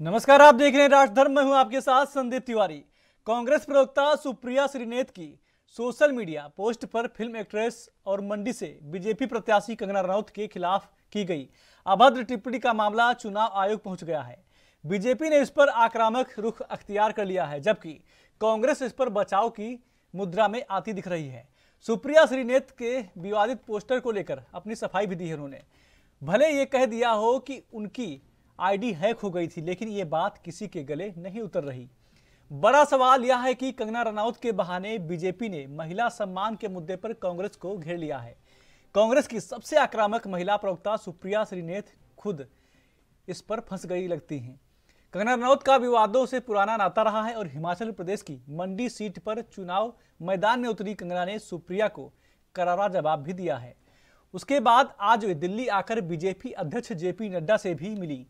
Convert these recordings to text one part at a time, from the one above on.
नमस्कार, आप देख रहे हैं राष्ट्रधर्म। मैं हूं आपके साथ संदीप तिवारी। कांग्रेस प्रवक्ता सुप्रिया श्रीनेत की सोशल मीडिया पोस्ट पर फिल्म एक्ट्रेस और मंडी से बीजेपी प्रत्याशी कंगना रनौत के खिलाफ की गई अभद्र टिप्पणी का मामला चुनाव आयोग पहुंच गया है। बीजेपी ने इस पर आक्रामक रुख अख्तियार कर लिया है, जबकि कांग्रेस इस पर बचाव की मुद्रा में आती दिख रही है। सुप्रिया श्रीनेत के विवादित पोस्टर को लेकर अपनी सफाई भी दी है उन्होंने। भले ये कह दिया हो कि उनकी आईडी हैक हो गई थी, लेकिन ये बात किसी के गले नहीं उतर रही। बड़ा सवाल यह है कि कंगना रनौत के बहाने बीजेपी ने महिला सम्मान के मुद्दे पर कांग्रेस को घेर लिया है। कांग्रेस की सबसे आक्रामक महिला प्रवक्ता सुप्रिया श्रीनेत खुद इस पर फंस गई लगती हैं। कंगना रनौत का विवादों से पुराना नाता रहा है और हिमाचल प्रदेश की मंडी सीट पर चुनाव मैदान में उतरी कंगना ने सुप्रिया को करारा जवाब भी दिया है। उसके बाद आज वे दिल्ली आकर बीजेपी अध्यक्ष जेपी नड्डा से भी मिली।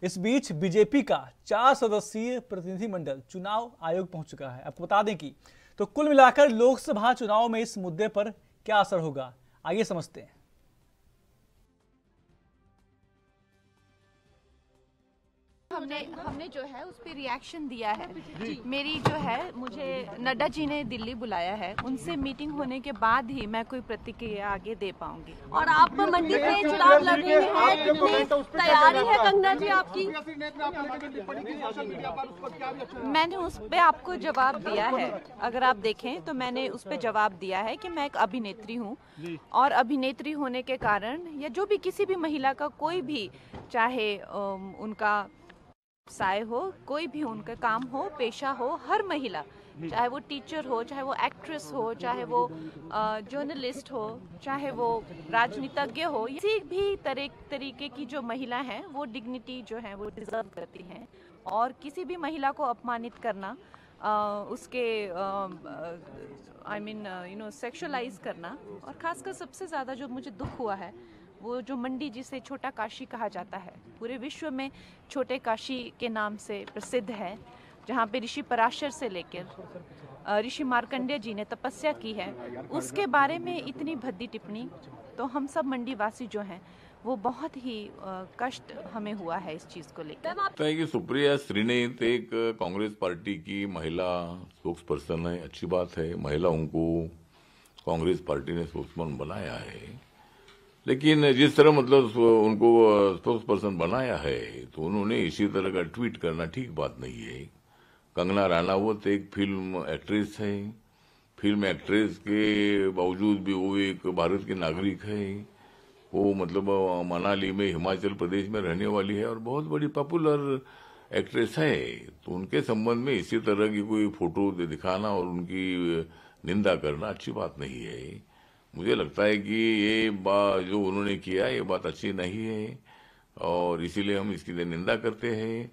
इस बीच बीजेपी का 4 सदस्यीय प्रतिनिधिमंडल चुनाव आयोग पहुंच चुका है। आपको बता दें कि तो कुल मिलाकर लोकसभा चुनाव में इस मुद्दे पर क्या असर होगा, आइए समझते हैं। हमने जो है उस पर रिएक्शन दिया है। मेरी जो है, मुझे नड्डा जी ने दिल्ली बुलाया है, उनसे मीटिंग होने के बाद ही मैं कोई प्रतिक्रिया आगे दे पाऊंगी। और आप मंडी से चुनाव लड़ रहे हैं, कितनी तैयारी है कंगना जी आपकी? मैंने उस पर आपको जवाब दिया है। अगर आप देखें तो मैंने उस पर जवाब दिया है कि मैं एक अभिनेत्री हूँ और अभिनेत्री होने के कारण या जो भी किसी भी महिला का कोई भी, चाहे उनका साय हो, कोई भी उनका काम हो, पेशा हो, हर महिला, चाहे वो टीचर हो, चाहे वो एक्ट्रेस हो, चाहे वो जर्नलिस्ट हो, चाहे वो राजनीतिज्ञ हो, किसी भी तरीके की जो महिला है वो डिग्निटी जो है वो डिजर्व करती हैं। और किसी भी महिला को अपमानित करना, उसके सेक्सुअलाइज करना, और खासकर सबसे ज़्यादा जो मुझे दुख हुआ है वो जो मंडी जिसे छोटा काशी कहा जाता है, पूरे विश्व में छोटे काशी के नाम से प्रसिद्ध है, जहाँ पे ऋषि पराशर से लेकर ऋषि मार्कंडेय जी ने तपस्या की है, उसके बारे में इतनी भद्दी टिप्पणी, तो हम सब मंडी वासी जो हैं वो बहुत ही कष्ट हमें हुआ है इस चीज़ को लेकर। कि सुप्रिया श्रीनेत एक कांग्रेस पार्टी की महिला स्पोक्स पर्सन है, अच्छी बात है। महिलाओं को कांग्रेस पार्टी ने स्पोक्समैन बनाया है, लेकिन जिस तरह मतलब उनको स्पोक्स पर्सन बनाया है तो उन्होंने इसी तरह का ट्वीट करना ठीक बात नहीं है। कंगना रनौत एक फिल्म एक्ट्रेस है। फिल्म एक्ट्रेस के बावजूद भी वो एक भारत की नागरिक है। वो मतलब मनाली में, हिमाचल प्रदेश में रहने वाली है और बहुत बड़ी पॉपुलर एक्ट्रेस है। तो उनके संबंध में इसी तरह की कोई फोटो दिखाना और उनकी निंदा करना अच्छी बात नहीं है। मुझे लगता है कि ये बात जो उन्होंने किया ये बात अच्छी नहीं है और इसीलिए हम इसकी निंदा करते हैं।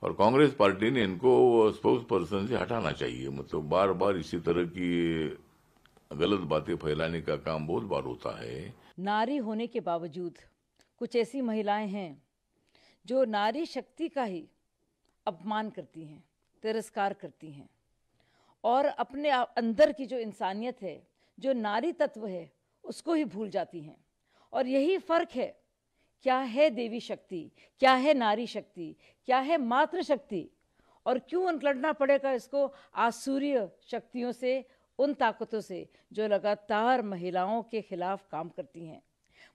और कांग्रेस पार्टी ने इनको स्पोक्स पर्सन से हटाना चाहिए। मतलब बार बार इसी तरह की गलत बातें फैलाने का काम बहुत बार होता है। नारी होने के बावजूद कुछ ऐसी महिलाएं हैं जो नारी शक्ति का ही अपमान करती हैं, तिरस्कार करती हैं और अपने अंदर की जो इंसानियत है, जो नारी तत्व है, उसको ही भूल जाती हैं। और यही फर्क है, क्या है देवी शक्ति, क्या है नारी शक्ति, क्या है मातृशक्ति, और क्यों लड़ना पड़ेगा इसको आसुरीय शक्तियों से, उन ताकतों से जो लगातार महिलाओं के खिलाफ काम करती हैं।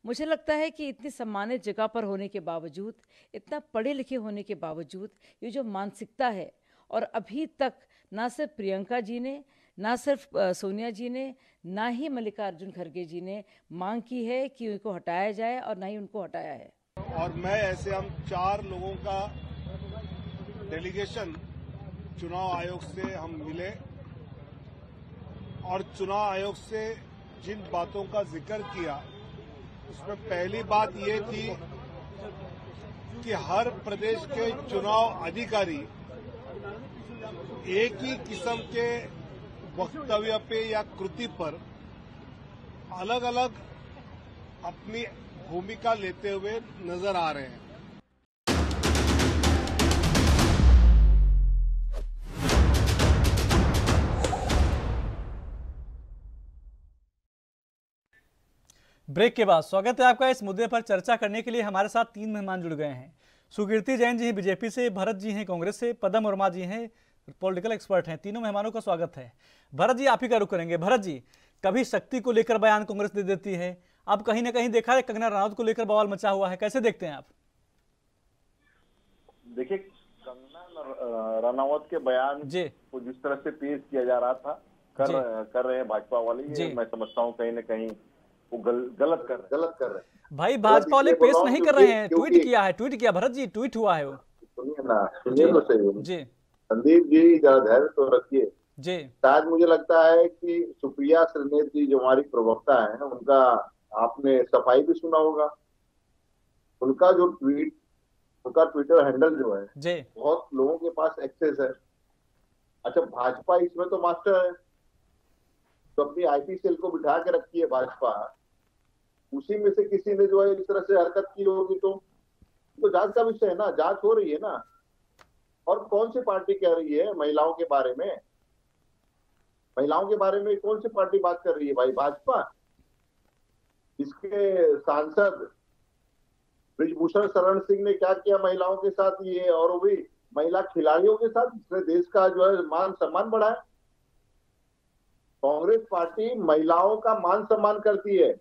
मुझे लगता है कि इतनी सम्मानित जगह पर होने के बावजूद, इतना पढ़े लिखे होने के बावजूद, ये जो मानसिकता है, और अभी तक ना सिर्फ प्रियंका जी ने, ना सिर्फ सोनिया जी ने, ना ही मल्लिकार्जुन खड़गे जी ने मांग की है कि उनको हटाया जाए, और ना ही उनको हटाया है। और मैं ऐसे हम 4 लोगों का डेलीगेशन चुनाव आयोग से हम मिले और चुनाव आयोग से जिन बातों का जिक्र किया उसमें पहली बात ये थी कि हर प्रदेश के चुनाव अधिकारी एक ही किस्म के वक्तव्य पे या कृति पर अलग अलग अपनी भूमिका लेते हुए नजर आ रहे हैं। ब्रेक के बाद स्वागत है आपका। इस मुद्दे पर चर्चा करने के लिए हमारे साथ 3 मेहमान जुड़ गए हैं। सुकीर्ति जैन जी हैं बीजेपी से, भरत जी हैं कांग्रेस से, पदम वर्मा जी हैं पॉलिटिकल एक्सपर्ट हैं। तीनों मेहमानों का स्वागत है। भरत जी, आप ही का रुख करेंगे। भरत जी, कभी शक्ति को लेकर बयान कांग्रेस दे देती है, अब कहीं ना कहीं देखा है कंगना रनौत को लेकर बवाल मचा हुआ है, कैसे देखते हैं आप? देखिए, कंगना रनौत के बयान को जिस तरह से पेश किया जा रहा था कर रहे हैं भाजपा वाले, ये मैं समझता हूँ कहीं ना कहीं वो गलत कर रहे हैं। भाई भाजपा वाले पेश नहीं कर रहे हैं, ट्वीट किया भरत जी, ट्वीट हुआ है वो। सुनिए तो सही जी, संदीप जी जरा धैर्य तो रखिए जी। शायद मुझे लगता है कि सुप्रिया श्रीनेत जी जो हमारी प्रवक्ता है, उनका आपने सफाई भी सुना होगा। उनका ट्विटर हैंडल जो है जी, बहुत लोगों के पास एक्सेस है। अच्छा, भाजपा इसमें तो मास्टर है, तो अपनी आईटी सेल को बिठा के रखी है भाजपा, उसी में से किसी ने जो है इस तरह से हरकत की होगी तो जांच का विषय है ना, जांच हो रही है ना। और कौन सी पार्टी कह रही है महिलाओं के बारे में? महिलाओं के बारे में कौन सी पार्टी बात कर रही है भाई? भाजपा। इसके सांसद ब्रिजभूषण शरण सिंह ने क्या किया महिलाओं के साथ, ये और वो भी महिला खिलाड़ियों के साथ, जिसने देश का जो है मान सम्मान बढ़ाया। कांग्रेस पार्टी महिलाओं का मान सम्मान करती है,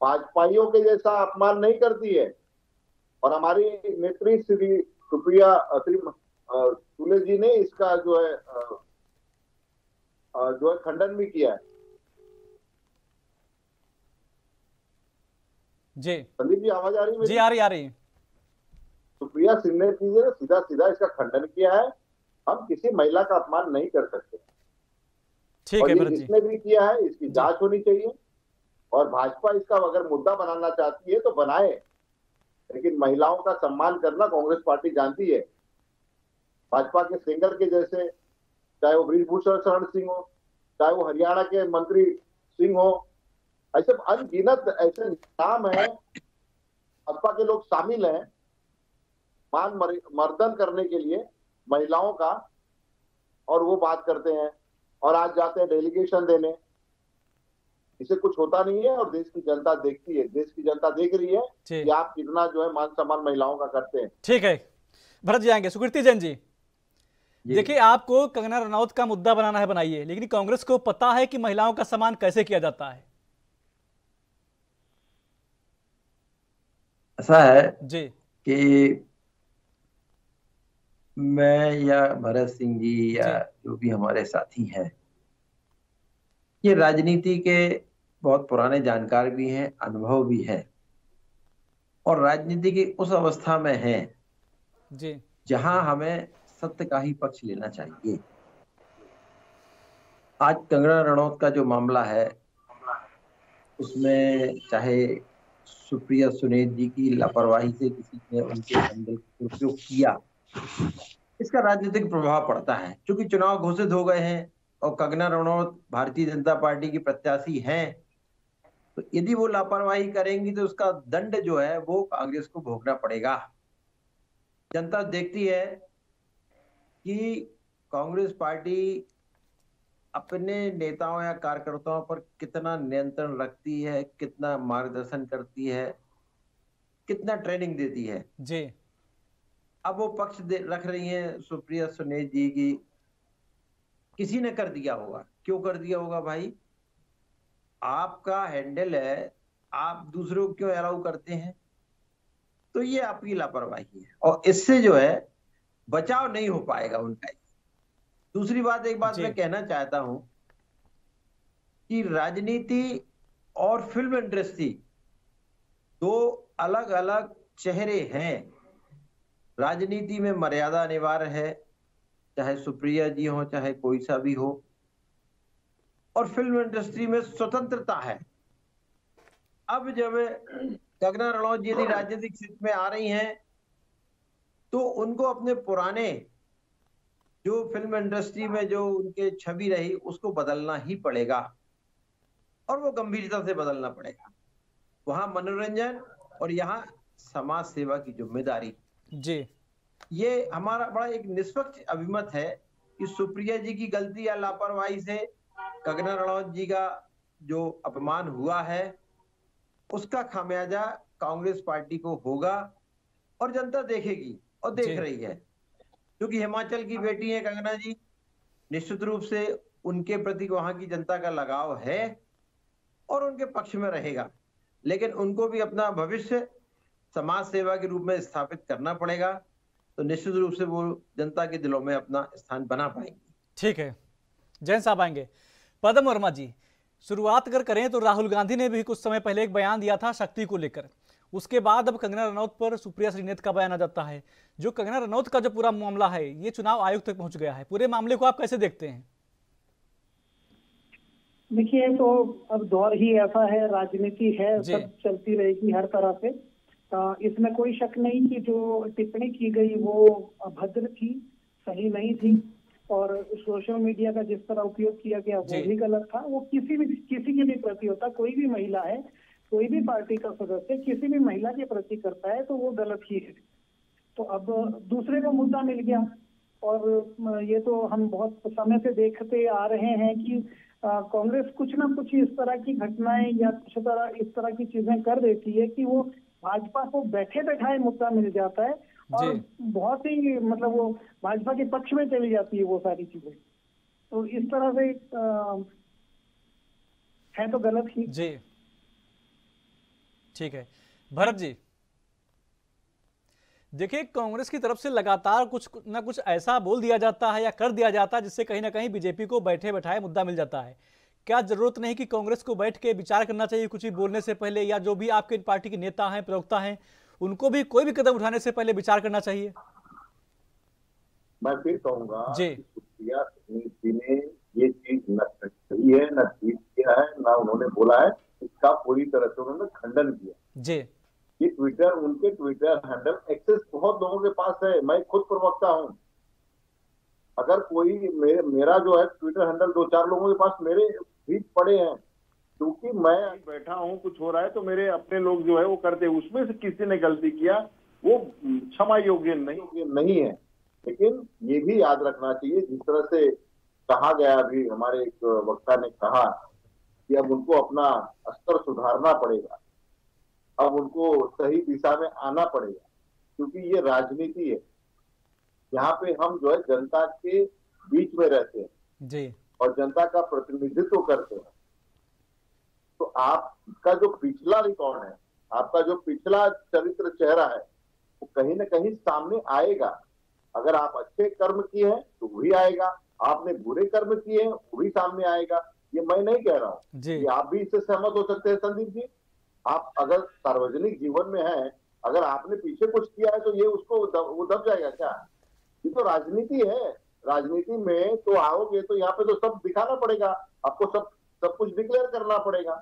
भाजपाइयों के जैसा अपमान नहीं करती है। और हमारी नेत्री श्री सुप्रिया सुले जी ने इसका जो है खंडन भी किया है जी। संदीप जी, आवाज आ रही है? जी आ रही। सुप्रिया सिन्हा जी ने सीधा इसका खंडन किया है। हम किसी महिला का अपमान नहीं कर सकते, ठीक है। इसने भी किया है, इसकी जांच होनी चाहिए। और भाजपा इसका अगर मुद्दा बनाना चाहती है तो बनाए, लेकिन महिलाओं का सम्मान करना कांग्रेस पार्टी जानती है। भाजपा के सिंगर के जैसे, चाहे वो ब्रिजभूषण शरण सिंह हो, चाहे वो हरियाणा के मंत्री सिंह हो, ऐसे अनगिनत ऐसे नाम है, भाजपा के लोग शामिल हैं मान मर्दन करने के लिए महिलाओं का, और वो बात करते हैं और आज जाते हैं डेलीगेशन देने। इसे कुछ होता नहीं है और देश की जनता देखती है, देश की जनता देख रही है कि आप कितना जो है मान सम्मान महिलाओं का करते हैं। ठीक है, भरत जी आएंगे। सुकीर्ति जैन जी, देखिए, आपको कंगना रनौत का मुद्दा बनाना है, बनाइए, लेकिन कांग्रेस को पता है कि महिलाओं का सम्मान कैसे किया जाता है। ऐसा है जी कि मैं या भरत सिंह जी या जो भी हमारे साथी हैं, ये राजनीति के बहुत पुराने जानकार भी हैं, अनुभव भी है, और राजनीति की उस अवस्था में हैं जी जहां हमें सत्य का ही पक्ष लेना चाहिए। आज कंगना रनौत का जो मामला है, उसमें चाहे सुप्रिया सुनीत जी की लापरवाही से किसी ने उनके हैंडल का उपयोग किया, इसका राजनीतिक प्रभाव पड़ता है। क्योंकि चुनाव घोषित हो गए हैं और कंगना रनौत भारतीय जनता पार्टी की प्रत्याशी हैं, तो यदि वो लापरवाही करेंगी तो उसका दंड जो है वो कांग्रेस को भोगना पड़ेगा। जनता देखती है कि कांग्रेस पार्टी अपने नेताओं या कार्यकर्ताओं पर कितना नियंत्रण रखती है, कितना मार्गदर्शन करती है, कितना ट्रेनिंग देती है जी। अब वो पक्ष रख रही हैं सुप्रिया सुनीत जी की, किसी ने कर दिया होगा। क्यों कर दिया होगा भाई? आपका हैंडल है, आप दूसरों को क्यों अलाउ करते हैं? तो ये आपकी लापरवाही है और इससे जो है बचाव नहीं हो पाएगा उनका। दूसरी बात, एक बात मैं कहना चाहता हूं कि राजनीति और फिल्म इंडस्ट्री दो अलग अलग चेहरे हैं। राजनीति में मर्यादा अनिवार्य है, चाहे सुप्रिया जी हो चाहे कोई सा भी हो, और फिल्म इंडस्ट्री में स्वतंत्रता है। अब जब कंगना रनौत जी यदि राजनीतिक क्षेत्र में आ रही हैं तो उनको अपने पुराने जो फिल्म इंडस्ट्री में जो उनके छवि रही उसको बदलना ही पड़ेगा, और वो गंभीरता से बदलना पड़ेगा। वहां मनोरंजन और यहाँ समाज सेवा की जिम्मेदारी जी। ये हमारा बड़ा एक निष्पक्ष अभिमत है कि सुप्रिया जी की गलती या लापरवाही से कंगना रनौत जी का जो अपमान हुआ है उसका खामियाजा कांग्रेस पार्टी को होगा, और जनता देखेगी और देख रही है, क्योंकि हिमाचल की बेटी है कंगना जी, निश्चित रूप से उनके प्रति वहां की जनता का लगाव है और उनके पक्ष में रहेगा। लेकिन उनको भी अपना भविष्य समाज सेवा के रूप में स्थापित करना पड़ेगा, तो निश्चित रूप से वो जनता के दिलों में अपना स्थान बना पाएंगे। ठीक है, जैन साहब आएंगे। पद्म वर्मा जी, शुरुआत अगर करें तो राहुल गांधी ने भी कुछ समय पहले एक बयान दिया था शक्ति को लेकर, उसके बाद अब कंगना रनौत पर सुप्रिया श्रीनेत का बयान आ जाता है। जो कंगना रनौत का जो पूरा मामला है ये चुनाव आयोग तक पहुंच गया है, पूरे मामले को आप कैसे देखते हैं? देखिए, तो अब दौर ही ऐसा है, राजनीति है, सब चलती रहेगी हर तरह से। इसमें कोई शक नहीं कि जो टिप्पणी की गई वो अभद्र थी, सही नहीं थी, और सोशल मीडिया का जिस तरह उपयोग किया गया वो भी गलत था। वो किसी की भी प्रति होता, कोई भी महिला है, कोई भी पार्टी का सदस्य किसी भी महिला के प्रति करता है तो वो गलत ही है। तो अब दूसरे को मुद्दा मिल गया, और ये तो हम बहुत समय से देखते आ रहे हैं कि कांग्रेस कुछ ना कुछ इस तरह की घटनाएं या कुछ इस तरह की चीजें कर देती है कि वो भाजपा को बैठे बैठाए मुद्दा मिल जाता है और बहुत ही मतलब वो भाजपा के पक्ष में चली जाती है वो सारी चीजें। तो इस तरह से है तो गलत ही। जी ठीक है। भरत जी, देखिए कांग्रेस की तरफ से लगातार कुछ ना कुछ ऐसा बोल दिया जाता है या कर दिया जाता है जिससे कहीं ना कहीं बीजेपी को बैठे बैठाए मुद्दा मिल जाता है। क्या जरूरत नहीं कि कांग्रेस को बैठ के विचार करना चाहिए कुछ भी बोलने से पहले, या जो भी आपके पार्टी के नेता हैं, प्रवक्ता हैं, उनको भी कोई भी कदम उठाने से पहले विचार करना चाहिए? मैं फिर कहूंगा सुप्रिया जी ने ये चीज न कही है, न ट्वीट किया है, न उन्होंने बोला है, इसका पूरी तरह से उन्होंने खंडन किया। जी ये ट्विटर, उनके ट्विटर हैंडल एक्सेस बहुत लोगों के पास है, मैं खुद प्रवक्ता हूं। अगर कोई मेरा जो है ट्विटर हैंडल 2-4 लोगों के पास मेरे ट्वीट पड़े हैं, क्योंकि मैं बैठा हूं, कुछ हो रहा है तो मेरे अपने लोग जो है वो करते, उसमें से किसी ने गलती किया वो क्षमा योग्य नहीं है। लेकिन ये भी याद रखना चाहिए, जिस तरह से कहा गया अभी हमारे एक वक्ता ने कहा कि अब उनको अपना स्तर सुधारना पड़ेगा, अब उनको सही दिशा में आना पड़ेगा, क्योंकि ये राजनीति है, यहाँ पे हम जो है जनता के बीच में रहते हैं जी, और जनता का प्रतिनिधित्व करते हैं। तो आपका जो पिछला रिकॉर्ड है, आपका जो पिछला चरित्र चेहरा है, वो कहीं ना कहीं सामने आएगा। अगर आप अच्छे कर्म किए हैं तो वही आएगा, आपने बुरे कर्म किए हैं वो भी सामने आएगा। ये मैं नहीं कह रहा हूँ, ये आप भी इससे सहमत हो सकते हैं संदीप जी। आप अगर सार्वजनिक जीवन में हैं, अगर आपने पीछे कुछ किया है तो ये उसको वो दब जाएगा क्या? ये तो राजनीति है, राजनीति में तो आओगे तो यहाँ पे तो सब दिखाना पड़ेगा आपको, सब कुछ डिक्लेयर करना पड़ेगा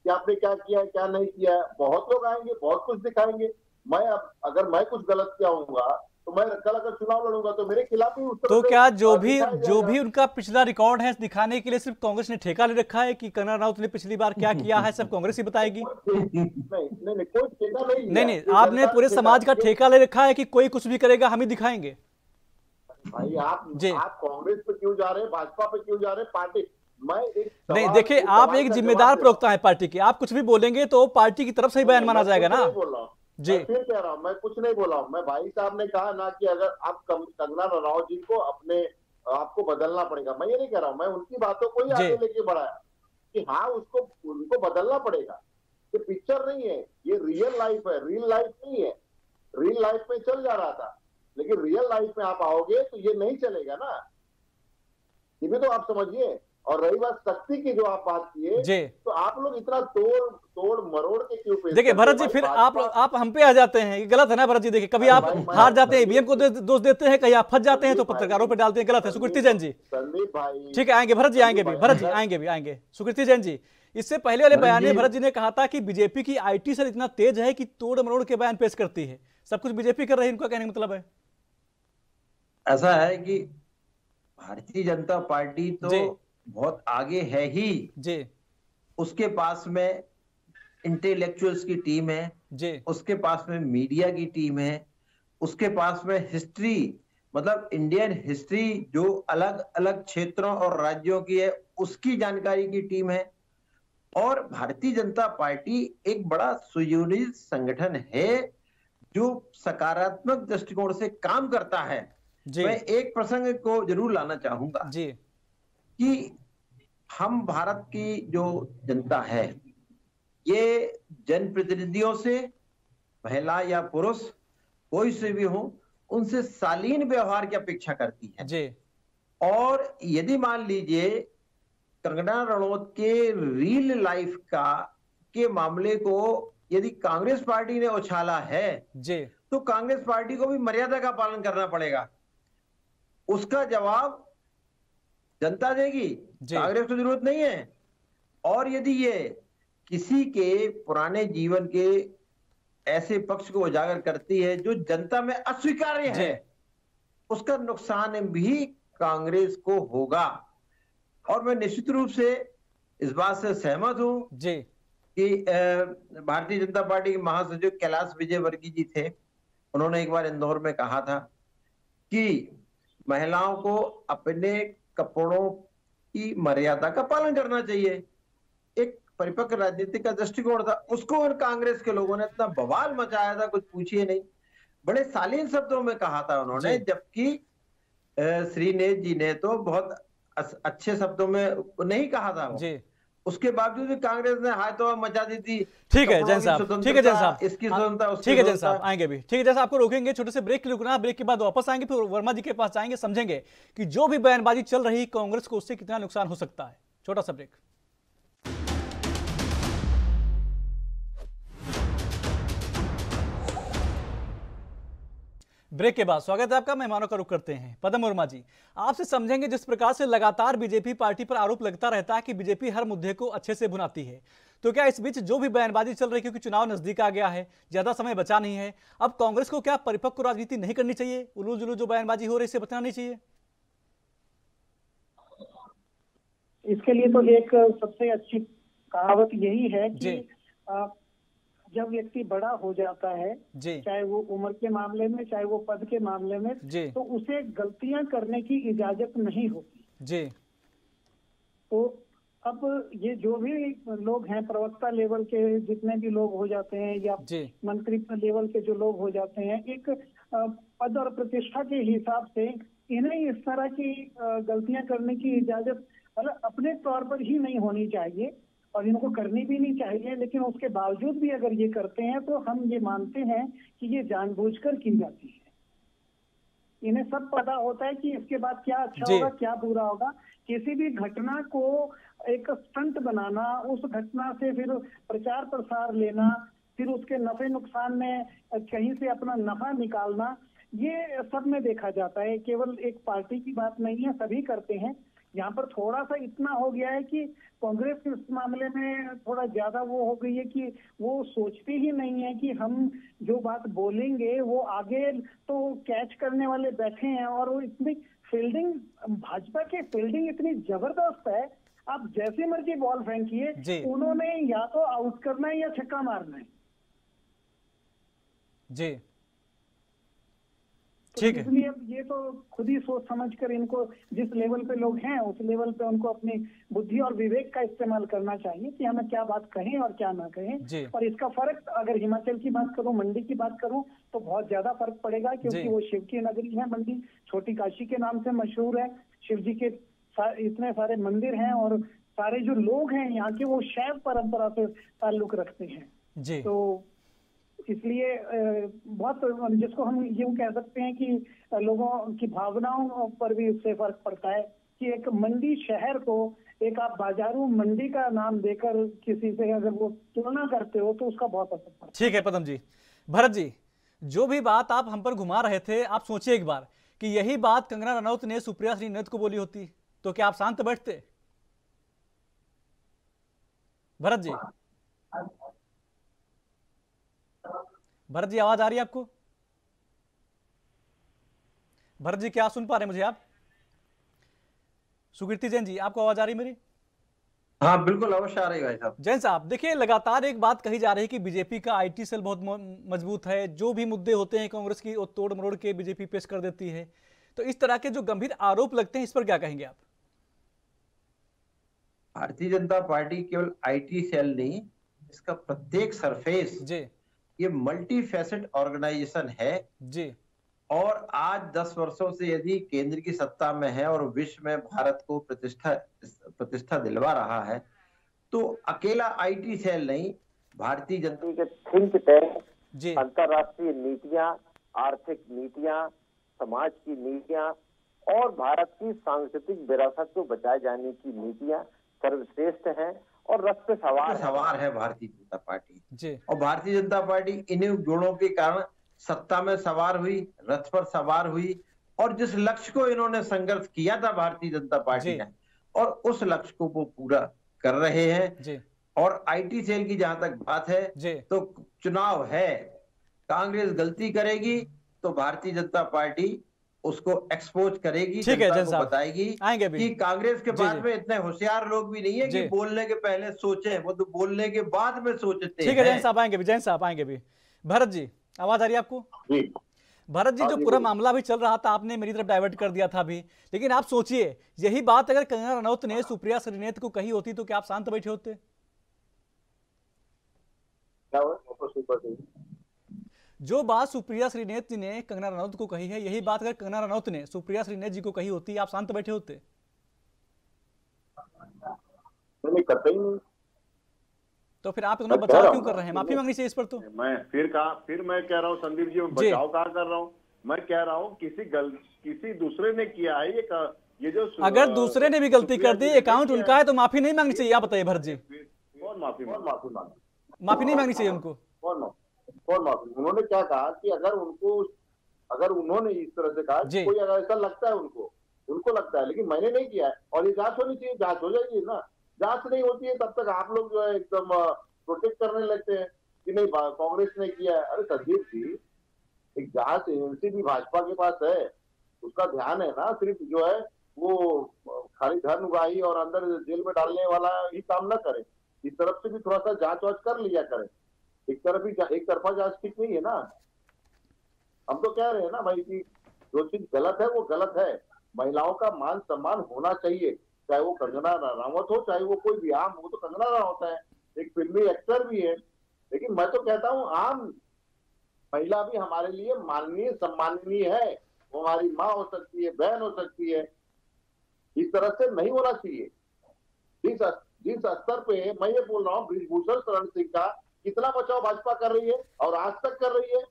कि आपने क्या किया है, क्या नहीं किया है। बहुत लोग आएंगे, बहुत कुछ दिखाएंगे। अगर मैं कुछ गलत किया होऊंगा तो मैं कल अगर चुनाव लड़ूंगा तो मेरे खिलाफ ही तो क्या जो भी उनका पिछला रिकॉर्ड है दिखाने के लिए सिर्फ कांग्रेस ने ठेका ले रखा है कि कंगना रनौत ने पिछली बार क्या किया है सब कांग्रेस ही बताएगी? नहीं, कोई ठेका नहीं, आपने पूरे समाज का ठेका ले रखा है कि कोई कुछ भी करेगा हम ही दिखाएंगे। भाई आप कांग्रेस पे क्यों जा रहे हैं, भाजपा पे क्यों जा रहे हैं? पार्टी नहीं, देखिए आप एक जिम्मेदार प्रवक्ता है पार्टी के, आप कुछ भी बोलेंगे तो पार्टी की तरफ से ही बयान माना जाएगा ना। जी फिर कह रहा हूँ, मैं कुछ नहीं बोला हूँ। मैं भाई साहब ने कहा ना कि अगर आप कंगना रनौत जी को आपको बदलना पड़ेगा, मैं ये नहीं कह रहा हूँ। मैं उनकी बातों को ही आगे लेके बढ़ाया कि हाँ उनको बदलना पड़ेगा। ये पिक्चर नहीं है, ये रियल लाइफ है, रियल लाइफ नहीं है। रियल लाइफ में चल जा रहा था, लेकिन रियल लाइफ में आप आओगे तो ये नहीं चलेगा ना, ये भी तो आप समझिए। और रही बात शक्ति की जो आप बात किए, तो आप लोग इतना तोड़ मरोड़ के क्यों पेश? देखिए भरत जी, फिर आप हम पे आ जाते हैं, ये गलत है ना भरत जी। देखिए कभी आप हार जाते हैं ईवीएम को दोष देते हैं, कहीं आप फंस जाते हैं तो पत्रकारों पे डालते हैं, गलत है। सुकृति जैन जी, संदीप भाई, ठीक है आएंगे भरत जी, आएंगे भी, भरत जी आएंगे। सुकृति जैन जी, इससे पहले वाले बयान में भरत जी ने कहा था कि बीजेपी की IT सेल इतना तेज है कि तोड़ मरोड़ के बयान पेश करती है, सब कुछ बीजेपी कर रही है, इनका कहने का मतलब है? ऐसा है कि भारतीय जनता पार्टी तो बहुत आगे है ही जी, उसके पास में इंटेलेक्चुअल्स की टीम है जी, उसके पास में मीडिया की टीम है, उसके पास में हिस्ट्री, मतलब इंडियन हिस्ट्री जो अलग अलग क्षेत्रों और राज्यों की है उसकी जानकारी की टीम है। और भारतीय जनता पार्टी एक बड़ा सुयोजित संगठन है जो सकारात्मक दृष्टिकोण से काम करता है। मैं एक प्रसंग को जरूर लाना चाहूंगा जी कि हम भारत की जो जनता है, ये जनप्रतिनिधियों से, महिला या पुरुष कोई से भी हो, उनसे शालीन व्यवहार की अपेक्षा करती है जी। और यदि मान लीजिए कंगना रनौत के रियल लाइफ के मामले को यदि कांग्रेस पार्टी ने उछाला है जी, तो कांग्रेस पार्टी को भी मर्यादा का पालन करना पड़ेगा। उसका जवाब जनता देगी, कांग्रेस को जरूरत नहीं है। और यदि ये किसी के पुराने जीवन के ऐसे पक्ष को उजागर करती है जो जनता में अस्वीकार्य है, उसका नुकसान भी कांग्रेस को होगा। और मैं निश्चित रूप से इस बात से सहमत हूं जी कि भारतीय जनता पार्टी के महासचिव कैलाश विजयवर्गीय जी थे, उन्होंने एक बार इंदौर में कहा था कि महिलाओं को अपने कपड़ों की मर्यादा का पालन करना चाहिए। एक परिपक्व राजनीति का दृष्टिकोण था, उसको कांग्रेस के लोगों ने इतना बवाल मचाया था, कुछ पूछिए नहीं। बड़े शालीन शब्दों में कहा था उन्होंने, जबकि श्रीनेत जी ने तो बहुत अच्छे शब्दों में नहीं कहा था वो। उसके बावजूद भी कांग्रेस ने हाय तो मचा दी थी। ठीक है जैन साहब, ठीक है जैन साहब, इसकी स्वतंत्रता, ठीक है जैन साहब, आएंगे भी। ठीक है जैसा आपको रोकेंगे, छोटे से ब्रेक के लिए रुकना, ब्रेक के बाद वापस आएंगे, फिर वर्मा जी के पास जाएंगे, समझेंगे कि जो भी बयानबाजी चल रही कांग्रेस को उससे कितना नुकसान हो सकता है। छोटा सा ब्रेक। ब्रेक के बाद स्वागत है आपका। मेहमानों का रुख करते हैं। पदम वर्मा जी, आपसे समझेंगे जिस प्रकार से लगातार बीजेपी पार्टी पर आरोप लगता रहता है कि बीजेपी हर मुद्दे को अच्छे से भुनाती है, तो क्या इस बीच जो भी बयानबाजी चल रही है, क्योंकि चुनाव नजदीक आ गया है, ज्यादा समय बचा नहीं है, अब कांग्रेस को क्या परिपक्व राजनीति नहीं करनी चाहिए? उलू जुलू जो बयानबाजी हो रही है इससे बचना नहीं चाहिए? इसके लिए तो एक सबसे अच्छी कहावत यही है कि जब व्यक्ति बड़ा हो जाता है, चाहे वो उम्र के मामले में, चाहे वो पद के मामले में, तो उसे गलतियां करने की इजाजत नहीं होती जी। तो अब ये जो भी लोग हैं, प्रवक्ता लेवल के जितने भी लोग हो जाते हैं या मंत्री लेवल के जो लोग हो जाते हैं, एक पद और प्रतिष्ठा के हिसाब से इन्हें इस तरह की गलतियां करने की इजाजत मतलब अपने तौर पर ही नहीं होनी चाहिए और इनको करनी भी नहीं चाहिए। लेकिन उसके बावजूद भी अगर ये करते हैं तो हम ये मानते हैं कि ये जानबूझकर की जाती है। इन्हें सब पता होता है कि इसके बाद क्या अच्छा होगा, क्या बुरा होगा। किसी भी घटना को एक स्टंट बनाना, उस घटना से फिर प्रचार प्रसार लेना, फिर उसके नफे नुकसान में कहीं से अपना नफा निकालना, ये सब में देखा जाता है। केवल एक पार्टी की बात नहीं है, सभी करते हैं। यहाँ पर थोड़ा सा इतना हो गया है कि कांग्रेस इस मामले में थोड़ा ज्यादा वो हो गई है कि वो सोचती ही नहीं है कि हम जो बात बोलेंगे वो आगे तो कैच करने वाले बैठे हैं। और वो इतनी फील्डिंग, भाजपा की फील्डिंग इतनी जबरदस्त है, आप जैसे मर्जी बॉल फेंकिए, उन्होंने या तो आउट करना है या छक्का मारना है जी। ठीक है, इसलिए ये तो खुद ही सोच समझकर इनको जिस लेवल पे लोग हैं उस लेवल पे उनको अपनी बुद्धि और विवेक का इस्तेमाल करना चाहिए कि हमें क्या बात कहें और क्या ना कहें। और इसका फर्क अगर हिमाचल की बात करूं, मंडी की बात करूं, तो बहुत ज्यादा फर्क पड़ेगा, क्योंकि वो शिव की नगरी है मंडी, छोटी काशी के नाम से मशहूर है। शिव जी के इतने सारे मंदिर हैं और सारे जो लोग हैं यहाँ के वो शैव परंपरा से ताल्लुक रखते हैं। तो इसलिए बहुत, जिसको हम यूं कह सकते हैं कि लोगों की भावनाओं पर भी उससे फर्क पड़ता है कि एक मंडी शहर को एक आप बाजारू मंडी का नाम देकर किसी से अगर वो तुलना करते हो तो उसका बहुत असर पड़ता है। ठीक है पदम जी। भरत जी, जो भी बात आप हम पर घुमा रहे थे, आप सोचिए एक बार कि यही बात कंगना रनौत ने सुप्रिया श्रीनेत को बोली होती तो क्या आप शांत बैठते? भरत जी, भरत जी आवाज आ रही है आपको? भरत जी क्या सुन पा रहे हैं मुझे आप? सुकीर्ति जैन जी, आपको आवाज आ रही मेरी? हाँ बिल्कुल अवश्य आ रही है भाई साहब। जैन साहब, देखिए लगातार एक बात कही जा रही है कि बीजेपी का आईटी सेल बहुत मजबूत है, जो भी मुद्दे होते हैं कांग्रेस की वो तोड़ मरोड़ के बीजेपी पेश कर देती है। तो इस तरह के जो गंभीर आरोप लगते हैं, इस पर क्या कहेंगे आप? भारतीय जनता पार्टी केवल आईटी सेल नहीं, इसका प्रत्येक सरफेस ये मल्टी फैसेट ऑर्गेनाइजेशन है जी। और आज 10 वर्षों से यदि केंद्र की सत्ता में है और विश्व में भारत को प्रतिष्ठा दिलवा रहा है, तो अकेला आईटी सेल नहीं, भारतीय जनता के थिंक टैंक, अंतर्राष्ट्रीय नीतियां, आर्थिक नीतियां, समाज की नीतियां और भारत की सांस्कृतिक विरासत को बचाए जाने की नीतियां सर्वश्रेष्ठ हैं और रथ पे सवार है भारतीय जनता पार्टी जी। और भारतीय जनता पार्टी इन्हीं गुणों के कारण सत्ता में सवार हुई, रथ पर सवार हुई और जिस लक्ष्य को इन्होंने संघर्ष किया था भारतीय जनता पार्टी ने, और उस लक्ष्य को वो पूरा कर रहे हैं जी। और आईटी सेल की जहां तक बात है तो चुनाव है, कांग्रेस गलती करेगी तो भारतीय जनता पार्टी उसको एक्सपोज करेगी, जनता को बताएगी कि कांग्रेस के पास में इतने होशियार लोग भी नहीं है कि बोलने के पहले सोचें, वो तो बोलने के बाद में सोचते हैं। ठीक है जैन साहब आएंगे भी, जैन साहब आएंगे भी। भरत जी आवाज आ रही है आपको? भरत जी जो पूरा मामला भी चल रहा था आपने मेरी तरफ डाइवर्ट कर दिया था अभी, लेकिन आप सोचिए यही बात अगर कंगना रनौत ने सुप्रिया श्रीनेत को कही होती तो क्या आप शांत बैठे होते? जो बात सुप्रिया श्रीनेत जी ने कंगना रनौत को कही है, यही बात अगर कंगना रनौत ने सुप्रिया श्रीनेत जी को कही होती आप शांत बैठे होते? नहीं। तो फिर आप इतना बचाव क्यों कर रहे हैं? माफी मांगनी चाहिए इस पर। तो फिर मैं कह रहा हूँ संदीप जी, बचाव कहा कर रहा हूँ, मैं कह रहा हूँ किसी दूसरे ने किया है ये जो अगर दूसरे ने भी गलती कर दी, अकाउंट उनका है तो माफी नहीं मांगनी चाहिए। आप बताइए भरत जी। कौन माफी नहीं मांगनी चाहिए उनको? कौन माफी? उन्होंने क्या कहा कि अगर उन्होंने इस तरह से कहा कोई अगर ऐसा लगता है उनको लगता है, लेकिन मैंने नहीं किया है और ये जांच होनी चाहिए, जांच हो जाएगी ना। जांच नहीं होती है तब तक आप लोग जो है एकदम प्रोटेक्ट करने लगते हैं कि नहीं कांग्रेस ने किया है। अरे संदीप जी, एक जांच एजेंसी भी भाजपा के पास है, उसका ध्यान है ना, सिर्फ जो है वो खाली धन उगाही और अंदर जेल में डालने वाला ही काम न करे, इस तरफ से भी थोड़ा सा जांच वाच कर लिया करें। एक तरफा जांच ठीक नहीं है ना। हम तो कह रहे हैं ना भाई कि जो चीज गलत है वो गलत है। महिलाओं का मान सम्मान होना चाहिए, चाहे वो कंगना रनौत हो, चाहे वो कोई भी आम हो, तो कंगना रनौत है, एक फिल्मी एक्टर भी है। लेकिन मैं तो कहता हूँ आम महिला भी हमारे लिए माननीय सम्माननीय है, वो हमारी माँ हो सकती है, बहन हो सकती है। इस तरह से नहीं होना चाहिए। जिस स्तर पे मैं ये बोल रहा हूँ, बृजभूषण शरण सिंह का कितना बचाव भाजपा कर रही है और आज तक कर रही है,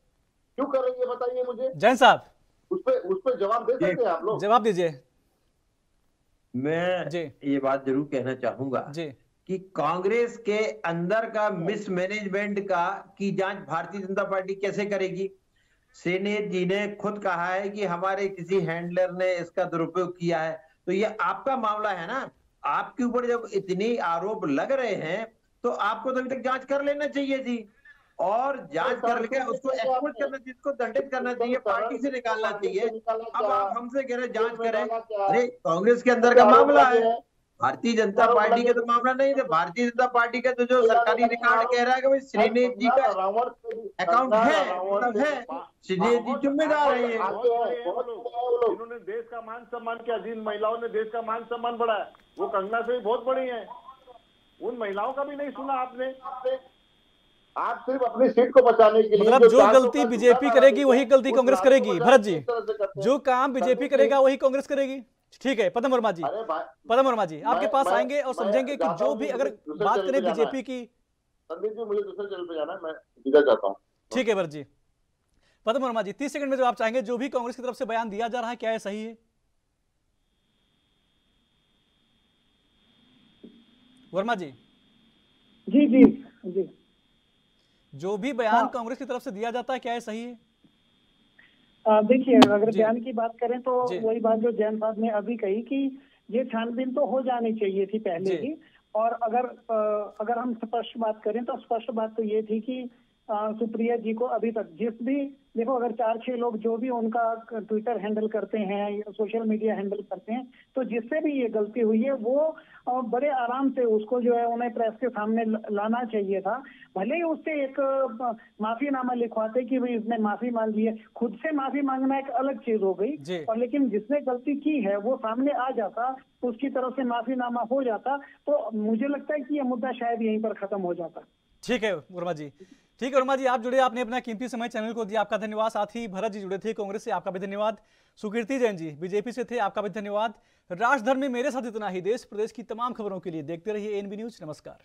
क्यों कर रही है बताइए मुझे। जैन साहब उस पे जवाब दे सकते हैं आप लोग? जवाब दीजिए। मैं ये बात जरूर कहना चाहूंगा कि कांग्रेस के अंदर का मिसमैनेजमेंट का की जांच भारतीय जनता पार्टी कैसे करेगी? श्रीनेत जी ने खुद कहा है कि हमारे किसी हैंडलर ने इसका दुरुपयोग किया है, तो ये आपका मामला है ना। आपके ऊपर जब इतनी आरोप लग रहे हैं तो आपको तो अभी तक जांच कर लेना चाहिए थी, और जांच करके उसको एक्सपोज करना चाहिए, उसको दंडित करना चाहिए, पार्टी से निकालना चाहिए। अब आप हमसे कह रहे जांच करें, अरे कांग्रेस के अंदर का मामला है, भारतीय जनता पार्टी का तो मामला नहीं था। भारतीय जनता पार्टी का तो जो सरकारी रिकॉर्ड कह रहा है कि श्रीनेत जी का अकाउंट है, मतलब है, श्रीनेत जी जिम्मेदार है। इन्होंने देश का मान सम्मान किया, जिन महिलाओं ने देश का मान सम्मान बढ़ाया वो कंगना से भी बहुत बड़ी है, उन महिलाओं का भी नहीं सुना आपने। आप सिर्फ अपनी सीट को बचाने के लिए, मतलब जो गलती बीजेपी करेगी वही गलती कांग्रेस करेगी। भरत जी, जो काम बीजेपी करेगा वही कांग्रेस करेगी। ठीक है पद्म वर्मा जी, आपके पास आएंगे और समझेंगे कि जो भी अगर बात करें बीजेपी की। संदीप जी मुझे दूसरे चैनल पे जाना है, मैं सीधा चाहता हूँ। ठीक है भरत जी। पद्म वर्मा जी 30 सेकंड में जो आप चाहेंगे, जो भी कांग्रेस की तरफ से बयान दिया जा रहा है क्या है सही है? वर्मा जी। जी जो भी बयान कांग्रेस की तरफ से दिया जाता है क्या है सही है? देखिए अगर बयान की बात करें तो वही बात जो जैन साहब ने अभी कही कि ये छानबीन तो हो जानी चाहिए थी पहले ही। और अगर हम स्पष्ट बात करें तो स्पष्ट बात तो ये थी कि सुप्रिया जी को अभी तक जिस भी देखो अगर 4-6 लोग जो भी उनका ट्विटर हैंडल करते हैं, सोशल मीडिया हैंडल करते हैं, तो जिससे भी ये गलती हुई है वो बड़े आराम से उसको जो है उन्हें प्रेस के सामने लाना चाहिए था। भले ही उससे एक माफीनामा लिखवाते कि भाई इसने माफी मांग ली है, खुद से माफी मांगना एक अलग चीज हो गई। और लेकिन जिसने गलती की है वो सामने आ जाता, उसकी तरफ से माफीनामा हो जाता, तो मुझे लगता है कि ये मुद्दा शायद यहीं पर खत्म हो जाता। ठीक है वर्मा जी, ठीक है वर्मा जी, आप जुड़े, आपने अपना कीमती समय चैनल को दिया, आपका धन्यवाद। साथ ही भरत जी जुड़े थे कांग्रेस से, आपका भी धन्यवाद। सुकीर्ति जैन जी बीजेपी से थे, आपका भी धन्यवाद। राष्ट्रधर्म में मेरे साथ इतना ही। देश प्रदेश की तमाम खबरों के लिए देखते रहिए एएनबी न्यूज। नमस्कार।